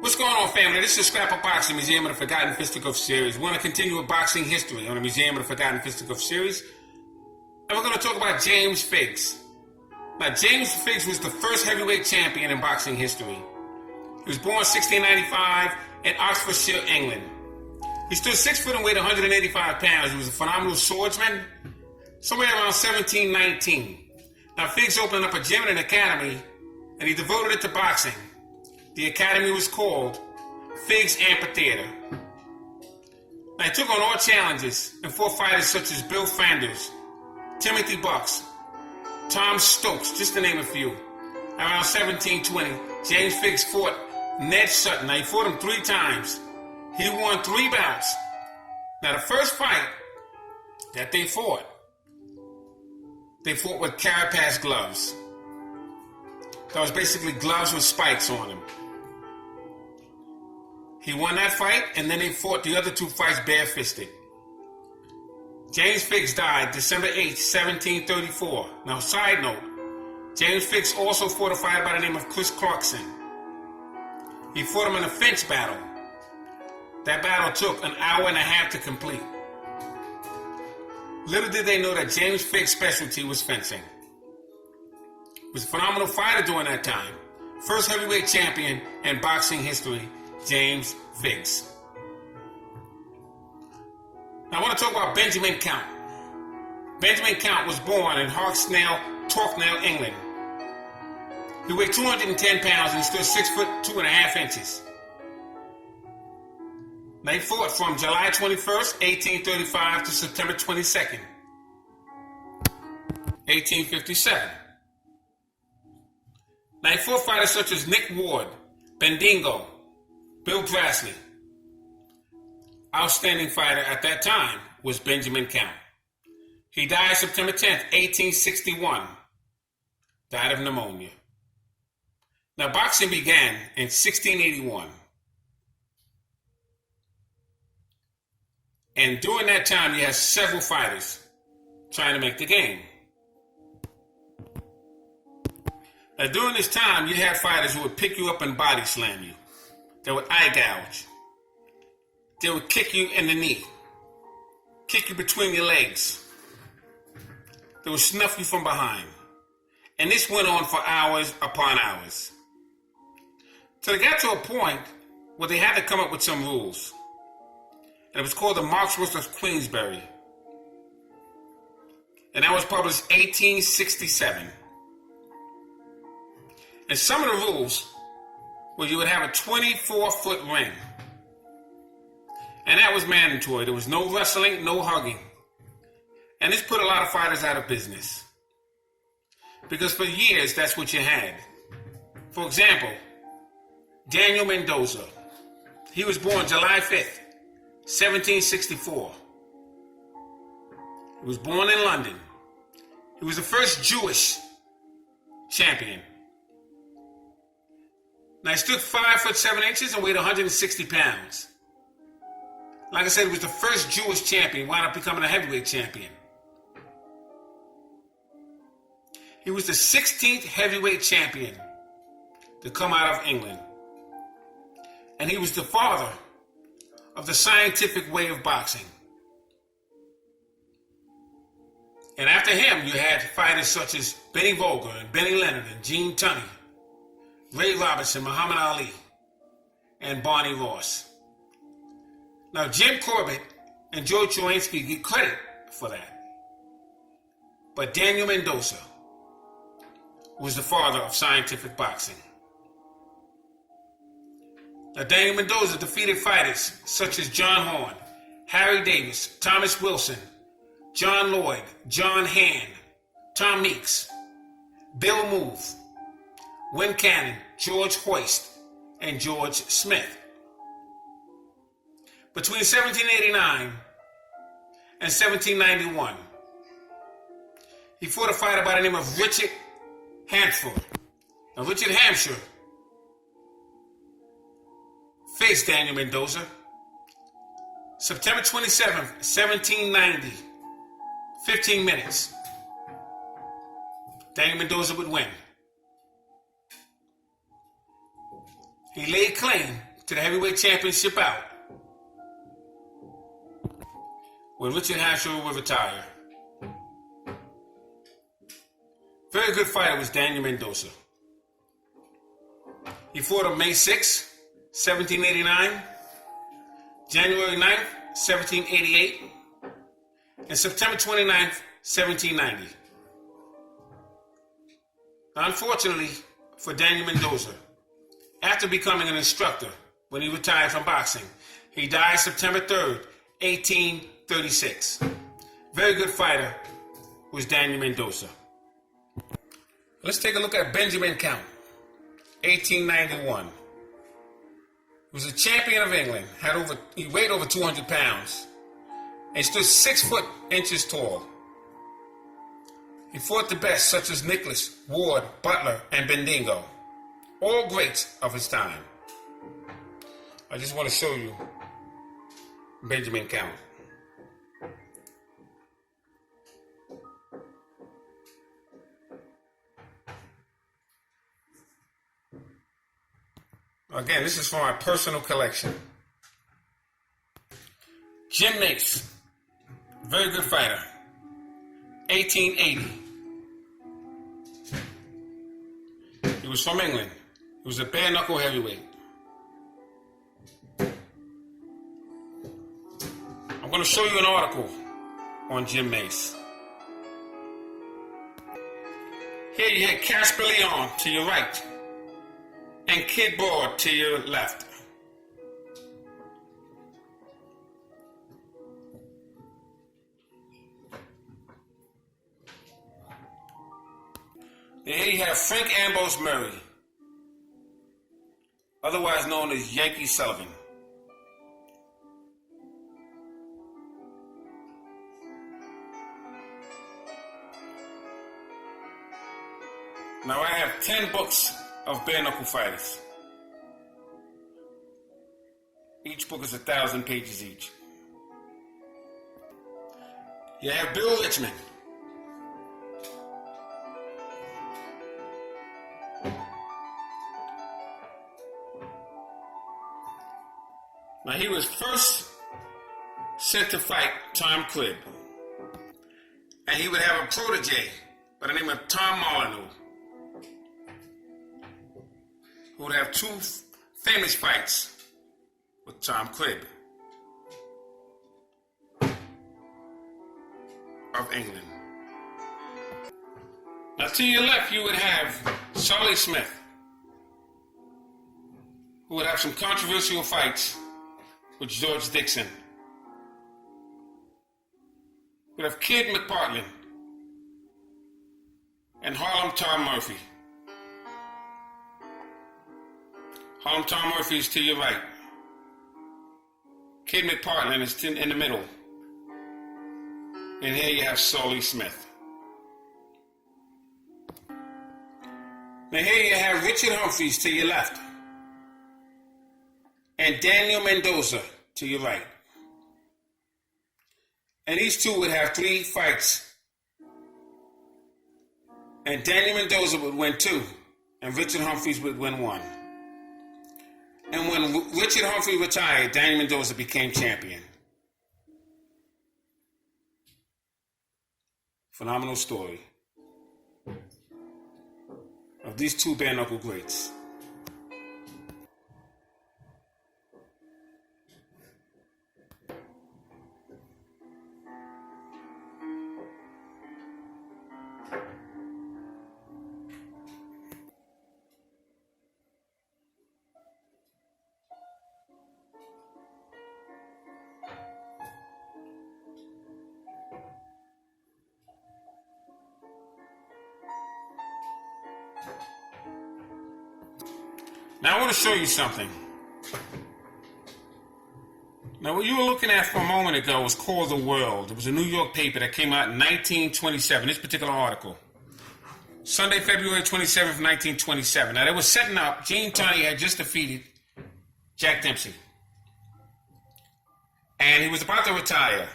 What's going on, family? This is Scrapbook Boxing, Museum of the Forgotten Fisticuffs series. We want to continue with boxing history on the Museum of the Forgotten Fisticuffs series. And we're going to talk about James Figgs. Now, James Figgs was the first heavyweight champion in boxing history. He was born 1695 in Oxfordshire, England. He stood 6 foot and weighed 185 pounds. He was a phenomenal swordsman, somewhere around 1719. Now, Figgs opened up a gym and an academy, and he devoted it to boxing. The academy was called Figgs Amphitheater. Now, he took on all challenges and fought fighters such as Bill Flanders, Timothy Bucks, Tom Stokes, just to name a few. Around 1720, James Figgs fought Ned Sutton. Now, he fought him 3 times. He won 3 bouts. Now, the first fight that they fought with carapace gloves. That was basically gloves with spikes on them. He won that fight, and then they fought the other 2 fights barefisted. James Figgs died December 8, 1734. Now, side note, James Figgs also fought a fighter by the name of Chris Clarkson. He fought him in a fence battle. That battle took an hour and a half to complete. Little did they know that James Figgs' specialty was fencing. He was a phenomenal fighter during that time. First heavyweight champion in boxing history, James Figgs. Now I want to talk about Benjamin Count. Benjamin Count was born in Hawksnell, Torknell, England. He weighed 210 pounds and stood 6 foot 2 and a half inches. They fought from July 21st, 1835 to September 22nd, 1857. Now, he fought fighters such as Nick Ward, Bendigo, Bill Grassley. Outstanding fighter at that time was Benjamin Count. He died September 10th, 1861. Died of pneumonia. Now, boxing began in 1681. And during that time, you had several fighters trying to make the game. Now, during this time, you had fighters who would pick you up and body slam you. They would eye gouge. They would kick you in the knee. Kick you between your legs. They would snuff you from behind. And this went on for hours upon hours. So they got to a point where they had to come up with some rules. And it was called the Marksworth of Queensberry. And that was published 1867. And some of the rules were you would have a 24-foot ring. And that was mandatory. There was no wrestling, no hugging. And this put a lot of fighters out of business. Because for years, that's what you had. For example, Daniel Mendoza. He was born July 5th, 1764. He was born in London. He was the first Jewish champion. Now, he stood 5 foot 7 inches and weighed 160 pounds. Like I said, he was the first Jewish champion, wound up becoming a heavyweight champion. He was the 16th heavyweight champion to come out of England. And he was the father of the scientific way of boxing. And after him, you had fighters such as Benny Vogler and Benny Leonard and Gene Tunney, Ray Robinson, Muhammad Ali, and Barney Ross. Now, Jim Corbett and Joe Chowinski get credit for that. But Daniel Mendoza was the father of scientific boxing. Now, Daniel Mendoza defeated fighters such as John Horn, Harry Davis, Thomas Wilson, John Lloyd, John Hand, Tom Meeks, Bill Move, Win Cannon, George Hoist, and George Smith. Between 1789 and 1791, he fought a fighter by the name of Richard Hampshire. Now, Richard Hampshire faced Daniel Mendoza September 27th, 1790, 15 minutes. Daniel Mendoza would win. He laid claim to the heavyweight championship bout, when Richard Hashel would retire. Very good fighter was Daniel Mendoza. He fought on May 6, 1789, January 9th, 1788, and September 29th, 1790. Now, unfortunately for Daniel Mendoza, after becoming an instructor when he retired from boxing, he died September 3rd, 1836. Very good fighter was Daniel Mendoza. Let's take a look at Benjamin Count, 1891. He was a champion of England. He weighed over 200 pounds and stood 6 foot inches tall. He fought the best, such as Nicholas, Ward, Butler, and Bendigo, all greats of his time. I just want to show you Benjamin Count. Again, this is from my personal collection. Jim Mace, very good fighter, 1880. He was from England. He was a bare knuckle heavyweight. I'm going to show you an article on Jim Mace. Here you had Casper Leon to your right and Kid Board to your left. And here you have Frank Ambrose Murray, otherwise known as Yankee Sullivan. Now I have 10 books of bare knuckle fighters. Each book is 1,000 pages each. You have Bill Richmond. Now he was first sent to fight Tom Cribb. And he would have a protege by the name of Tom Molyneux, who would have 2 famous fights with Tom Cribb of England. Now to your left you would have Charlie Smith, who would have some controversial fights with George Dixon. You would have Kid McPartland and Harlem Tom Murphy. Harlem Tom Murphy is to your right. Kid McPartland is in the middle. And here you have Sully Smith. Now here you have Richard Humphreys to your left. And Daniel Mendoza to your right. And these two would have 3 fights. And Daniel Mendoza would win 2. And Richard Humphreys would win 1. And when Richard Humphrey retired, Daniel Mendoza became champion. Phenomenal story of these 2 bare knuckle greats. Now I want to show you something. Now what you were looking at for a moment ago was called The World. It was a New York paper that came out in 1927, this particular article. Sunday, February 27th, 1927. Now they were setting up, Gene Tunney had just defeated Jack Dempsey. And he was about to retire.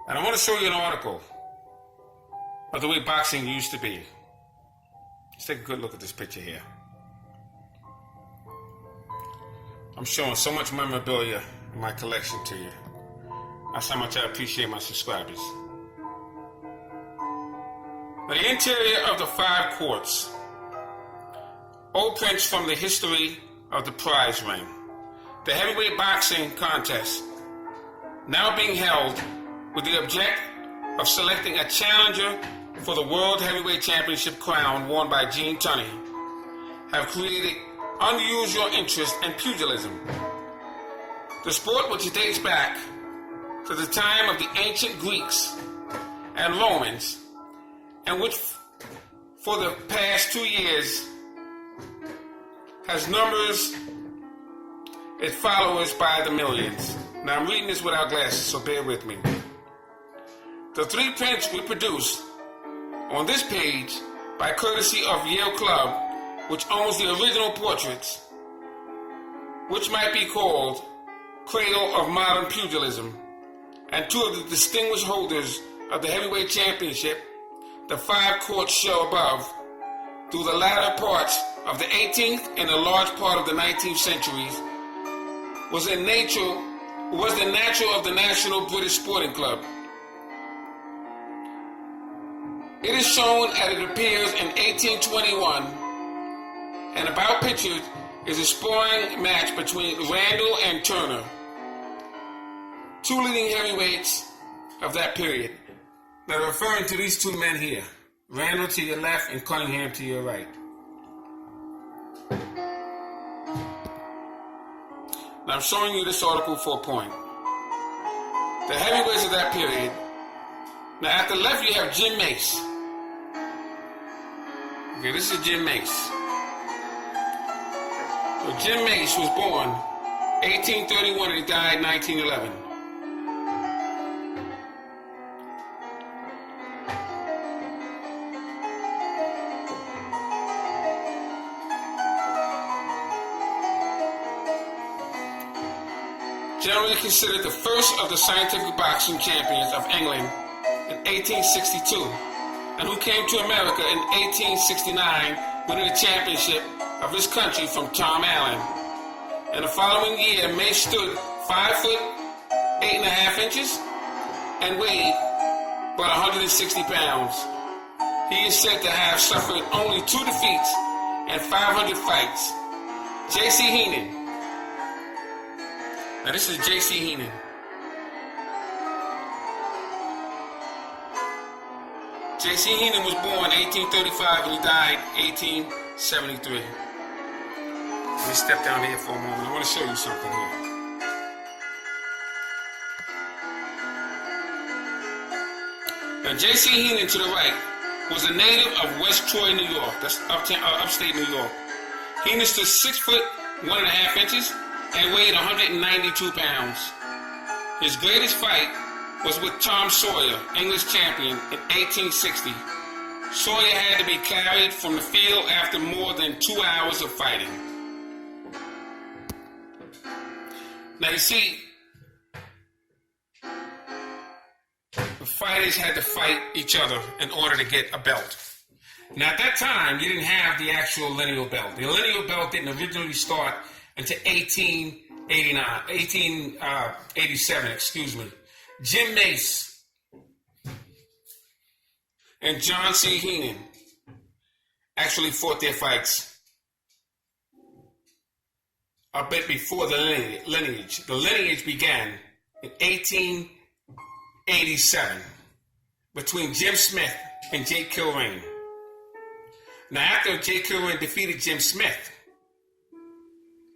And I want to show you an article of the way boxing used to be. Let's take a good look at this picture here. I'm showing so much memorabilia in my collection to you. That's how much I appreciate my subscribers. Now, the interior of the 5 courts. Old prints from the history of the prize ring. The heavyweight boxing contest, now being held with the object of selecting a challenger for the World Heavyweight Championship crown worn by Gene Tunney, have created unusual interest in pugilism. The sport, which dates back to the time of the ancient Greeks and Romans, and which for the past 2 years has numbers its followers by the millions. Now I'm reading this without glasses, so bear with me. The 3 prints we produced on this page by courtesy of Yale Club, which owns the original portraits, which might be called Cradle of Modern Pugilism, and 2 of the distinguished holders of the heavyweight championship, the 5 courts show above, through the latter parts of the 18th and a large part of the 19th centuries, was the natural of the National British Sporting Club. It is shown as it appears in 1821, and about pictured is a sparring match between Randall and Turner, 2 leading heavyweights of that period. Now referring to these 2 men here, Randall to your left and Cunningham to your right. Now I'm showing you this article for a point. The heavyweights of that period. Now at the left you have Jim Mace. Okay, this is Jim Mace. So Jim Mace was born 1831 and he died 1911. Generally considered the first of the scientific boxing champions of England in 1862, and who came to America in 1869 winning the championship of his country from Tom Allen. In the following year, Mace stood 5 foot 8.5 inches and weighed about 160 pounds. He is said to have suffered only 2 defeats and 500 fights. J.C. Heenan. Now this is J.C. Heenan. J.C. Heenan was born 1835 and he died 1873. Let me step down here for a moment. I want to show you something here. Now J.C. Heenan to the right was a native of West Troy, New York. That's upstate New York. Heenan stood 6 foot 1.5 inches and weighed 192 pounds. His greatest fight was with Tom Sawyer, English champion, in 1860. Sawyer had to be carried from the field after more than 2 hours of fighting. Now you see, the fighters had to fight each other in order to get a belt. Now at that time, you didn't have the actual lineal belt. The lineal belt didn't originally start until 1887, excuse me. Jim Mace and John C. Heenan actually fought their fights a bit before the lineage. The lineage began in 1887 between Jim Smith and Jake Kilrain. Now after Jake Kilrain defeated Jim Smith,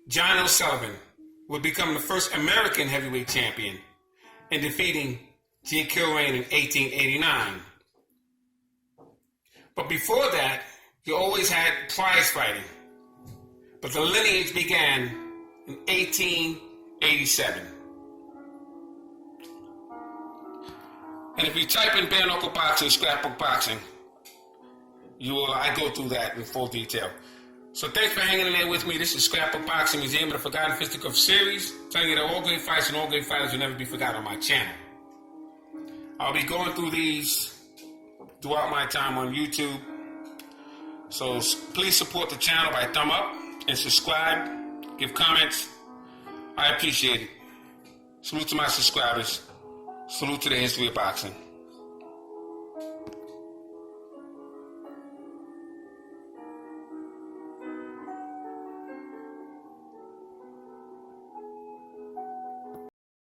John O'Sullivan would become the first American heavyweight champion in defeating Jake Kilrain in 1889. But before that, you always had prize fighting. But the lineage began in 1887. And if you type in bare knuckle boxing, scrapbook boxing, I go through that in full detail. So thanks for hanging in there with me. This is Scrapbook Boxing, Museum of the Forgotten Fisticuffs series, telling you that all great fights and all great fighters will never be forgotten on my channel. I'll be going through these throughout my time on YouTube. So please support the channel by thumb up and subscribe, give comments, I appreciate it. Salute to my subscribers. Salute to the history of boxing.